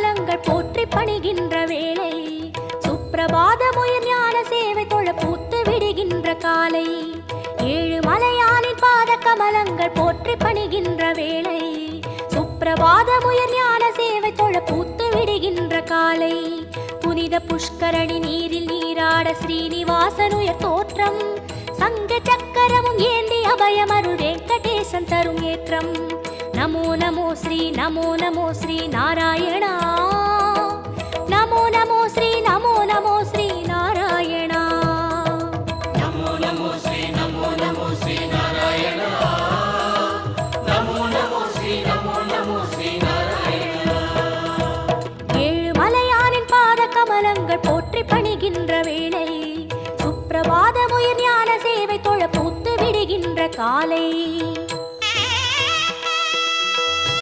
கமலங்கள் போற்றி பணிகின்ற வேளை சுப்பிரபாதமுயர் ஞான சேவை தொழ பூத்து விடுகின்ற காலை ஏழு மலையானின் பாத கமலங்கள் போற்றி பணிகின்ற வேளை சுப்பிரபாதமுயர் ஞான சேவை தொழ பூத்து விடுகின்ற காலை புனித புஷ்கரணி நீரில் நீராட ஸ்ரீனிவாசனுயர் தோற்றம் சங்க சக்கரமும் ஏந்தி அபயமருள் வெங்கடேசன் தரும் ஏற்றம் நமோ நமோ ஸ்ரீ நாராயணா நமோ நமோ ஸ்ரீ நாராயணா நமோ நமோ ஸ்ரீ நாராயணா நமோ நமோ ஸ்ரீ நாராயணா ஏழு மலையானின் பாத கமலங்கள் போற்றி பணிகின்ற வேளை சுப்பிரபாதமுயர் ஞான சேவை தொழ பூத்து விடுகின்ற காலை